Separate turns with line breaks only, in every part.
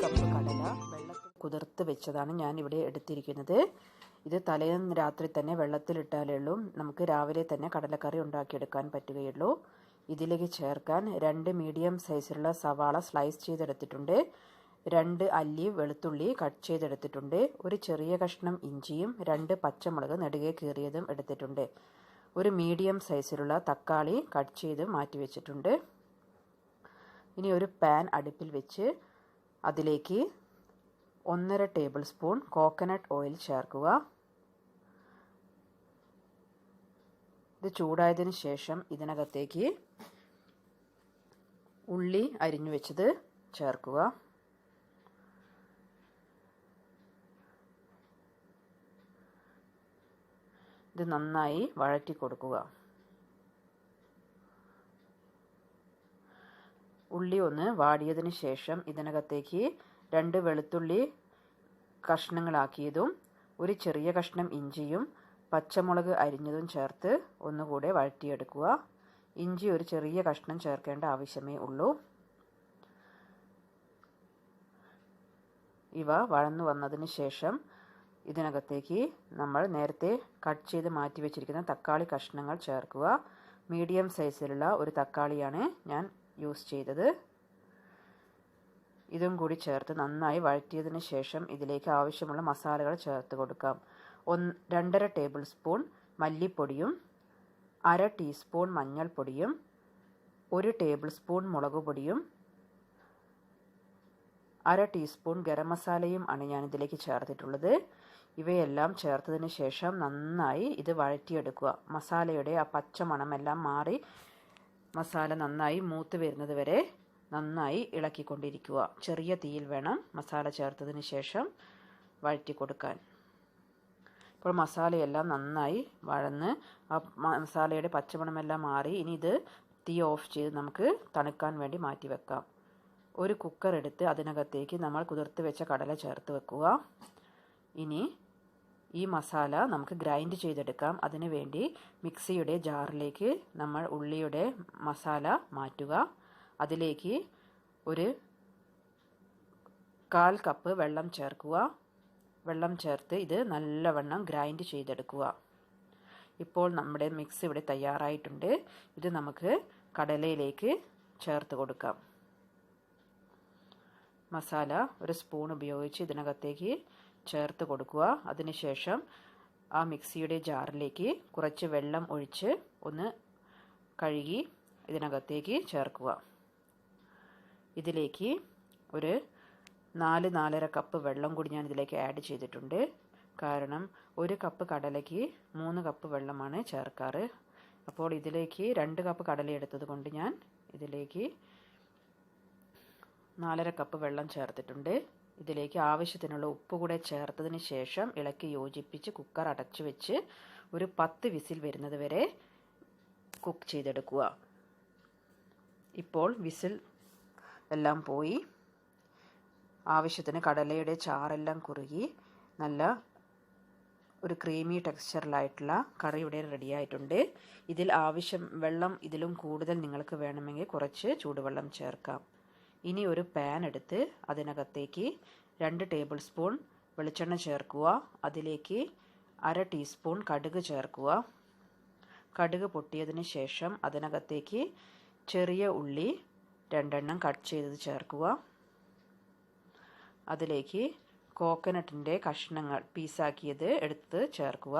Cup കടല വെള്ളത്തിൽ കുതിർത്ത് വെച്ചതാണ് ഞാൻ ഇവിടെ എടുത്തിരിക്കുന്നത്. ഇത് തലേന്ന് രാത്രി തന്നെ വെള്ളത്തിലിട്ടാലേ ഉള്ളൂ നമുക്ക് രാവിലെ തന്നെ കടലക്കറി ഉണ്ടാക്കിയെടുക്കാൻ പറ്റുകയുള്ളൂ. ഇതിലേക്ക് ചേർക്കാൻ 2 മീഡിയം സൈസിലുള്ള സവാള സ്ലൈസ് ചെയ്തെടുത്തിട്ടുണ്ട്, 2 അല്ലി വെളുത്തുള്ളി കട്ട് ചെയ്തെടുത്തിട്ടുണ്ട്, ഒരു ചെറിയ കഷ്ണം ഇഞ്ചിയും 2 പച്ചമുളക് നെടുകെ കീറിയതും എടുത്തിട്ടുണ്ട്, ഒരു മീഡിയം സൈസിലുള്ള തക്കാളി കട്ട് ചെയ്ത് മാറ്റി വെച്ചിട്ടുണ്ട്. ഇനി ഒരു പാൻ അടുപ്പിൽ വെച്ച് അതിലേക്ക് 1.5 ടേബിൾ സ്പൂൺ കോക്കനട്ട് ഓയിൽ ചേർക്കുക. ഇത് ചൂടായതിനു ശേഷം ഇതിനകത്തേക്ക് ഉള്ളി അരിഞ്ഞു വെച്ചത് ചേർക്കുക. ഇത് നന്നായി വഴറ്റി കൊടുക്കുക. ഉള്ളി ഒന്ന് വാടിയതിന് ശേഷം ഇതിനകത്തേക്ക് 2 വെളുത്തുള്ളി കഷ്ണങ്ങളാക്കിയതും ഒരു ചെറിയ കഷ്ണം ഇഞ്ചിയും പച്ചമുളക് അരിഞ്ഞതും ചേർത്ത് ഒന്നുകൂടെ വഴറ്റിയെടുക്കുക. ഇഞ്ചി ഒരു ചെറിയ കഷ്ണം ചേർക്കേണ്ട ആവശ്യമേ ഉള്ളൂ. ഇവ വഴന്നു വന്നതിന് ശേഷം ഇതിനകത്തേക്ക് നമ്മൾ നേരത്തെ കട്ട് ചെയ്ത് മാറ്റി വെച്ചിരിക്കുന്ന തക്കാളി കഷ്ണങ്ങൾ ചേർക്കുക. മീഡിയം സൈസിലുള്ള ഒരു തക്കാളിയാണ് ഞാൻ യൂസ് ചെയ്തത്. ഇതും കൂടി ചേർത്ത് നന്നായി വഴറ്റിയതിന് ശേഷം ഇതിലേക്ക് ആവശ്യമുള്ള മസാലകൾ ചേർത്ത് കൊടുക്കാം. 2.5 ടേബിൾ സ്പൂൺ മല്ലിപ്പൊടിയും 1/2 ടീസ്പൂൺ മഞ്ഞൾപ്പൊടിയും 1 ടേബിൾ സ്പൂൺ മുളക് പൊടിയും 1/2 ടീസ്പൂൺ ഗരം മസാലയും ആണ് ഞാൻ ഇതിലേക്ക് ചേർത്തിട്ടുള്ളത്. ഇവയെല്ലാം ചേർത്തതിന് ശേഷം നന്നായി ഇത് വഴറ്റിയെടുക്കുക. മസാലയുടെ ആ പച്ച മണമെല്ലാം മാറി മസാല നന്നായി മൂത്ത് വരുന്നത് വരെ നന്നായി ഇളക്കിക്കൊണ്ടിരിക്കുക. ചെറിയ തീയിൽ വേണം മസാല ചേർത്തതിന് ശേഷം വഴറ്റി കൊടുക്കാൻ. ഇപ്പോൾ മസാലയെല്ലാം നന്നായി വഴന്ന് ആ മസാലയുടെ പച്ചമണമെല്ലാം മാറി. ഇനി ഇത് തീ ഓഫ് ചെയ്ത് നമുക്ക് തണുക്കാൻ വേണ്ടി മാറ്റി വെക്കാം. ഒരു കുക്കർ എടുത്ത് അതിനകത്തേക്ക് നമ്മൾ കുതിർത്ത് വെച്ച കടല ചേർത്ത് വെക്കുക. ഇനി ഈ മസാല നമുക്ക് ഗ്രൈൻഡ് ചെയ്തെടുക്കാം. അതിനു വേണ്ടി മിക്സിയുടെ ജാറിലേക്ക് നമ്മൾ ഉള്ളിയുടെ മസാല മാറ്റുക. അതിലേക്ക് ഒരു 1/4 കപ്പ് വെള്ളം ചേർക്കുക. വെള്ളം ചേർത്ത് ഇത് നല്ലവണ്ണം ഗ്രൈൻഡ് ചെയ്തെടുക്കുക. ഇപ്പോൾ നമ്മുടെ മിക്സ് ഇവിടെ തയ്യാറായിട്ടുണ്ട്. ഇത് നമുക്ക് കടലയിലേക്ക് ചേർത്ത് കൊടുക്കാം. മസാല ഒരു സ്പൂൺ ഉപയോഗിച്ച് ഇതിനകത്തേക്ക് ചേർത്ത് കൊടുക്കുക. അതിനുശേഷം ആ മിക്സിയുടെ ജാറിലേക്ക് കുറച്ച് വെള്ളം ഒഴിച്ച് ഒന്ന് കഴുകി ഇതിനകത്തേക്ക് ചേർക്കുക. ഇതിലേക്ക് ഒരു 4-4.5 കപ്പ് വെള്ളം കൂടി ഞാൻ ഇതിലേക്ക് ആഡ് ചെയ്തിട്ടുണ്ട്. കാരണം 1 കപ്പ് കടലയ്ക്ക് 3 കപ്പ് വെള്ളമാണ് ചേർക്കാറ്. അപ്പോൾ ഇതിലേക്ക് 2 കപ്പ് കടല എടുത്തത് കൊണ്ട് ഞാൻ ഇതിലേക്ക് 4.5 കപ്പ് വെള്ളം ചേർത്തിട്ടുണ്ട്. ഇതിലേക്ക് ആവശ്യത്തിനുള്ള ഉപ്പ് കൂടെ ചേർത്തതിന് ശേഷം ഇളക്കി യോജിപ്പിച്ച് കുക്കർ അടച്ചു വെച്ച് ഒരു 10 വിസിൽ വരുന്നത് വരെ കുക്ക് ചെയ്തെടുക്കുക. ഇപ്പോൾ വിസിൽ എല്ലാം പോയി ആവശ്യത്തിന് കടലയുടെ ചാറെല്ലാം കുറുകി നല്ല ഒരു ക്രീമി ടെക്സ്ചറിലായിട്ടുള്ള കറി ഇവിടെ റെഡിയായിട്ടുണ്ട്. ഇതിൽ ആവശ്യം വെള്ളം ഇതിലും കൂടുതൽ നിങ്ങൾക്ക് വേണമെങ്കിൽ കുറച്ച് ചൂടുവെള്ളം ചേർക്കാം. ഇനി ഒരു പാൻ എടുത്ത് അതിനകത്തേക്ക് 2 ടേബിൾ സ്പൂൺ വെളിച്ചെണ്ണ ചേർക്കുക. അതിലേക്ക് 1/2 ടീസ്പൂൺ കടുക് ചേർക്കുക. കടുക് പൊട്ടിയതിന് ശേഷം അതിനകത്തേക്ക് ചെറിയ ഉള്ളി 2 എണ്ണം കട്ട് ചെയ്തത് ചേർക്കുക. അതിലേക്ക് കോക്കനട്ടിൻ്റെ കഷ്ണങ്ങൾ പീസാക്കിയത് എടുത്ത് ചേർക്കുക.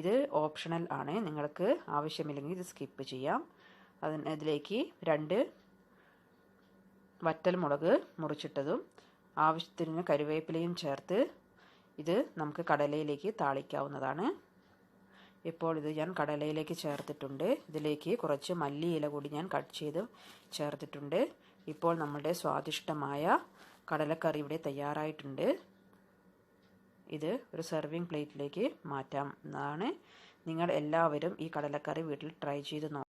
ഇത് ഓപ്ഷണൽ ആണ്, നിങ്ങൾക്ക് ആവശ്യമില്ലെങ്കിൽ ഇത് സ്കിപ്പ് ചെയ്യാം. അതിലേക്ക് 2 വറ്റൽമുളക് മുറിച്ചിട്ടതും ആവശ്യത്തിന് കറിവേപ്പിലയും ചേർത്ത് ഇത് നമുക്ക് കടലയിലേക്ക് താളിക്കാവുന്നതാണ്. ഇപ്പോൾ ഇത് ഞാൻ കടലയിലേക്ക് ചേർത്തിട്ടുണ്ട്. ഇതിലേക്ക് കുറച്ച് മല്ലിയില കൂടി ഞാൻ കട്ട് ചെയ്ത് ചേർത്തിട്ടുണ്ട്. ഇപ്പോൾ നമ്മുടെ സ്വാദിഷ്ടമായ കടലക്കറി ഇവിടെ തയ്യാറായിട്ടുണ്ട്. ഇത് ഒരു സെർവിങ് പ്ലേറ്റിലേക്ക് മാറ്റാവുന്നതാണ്. നിങ്ങൾ എല്ലാവരും ഈ കടലക്കറി വീട്ടിൽ ട്രൈ ചെയ്ത് നോക്കുക.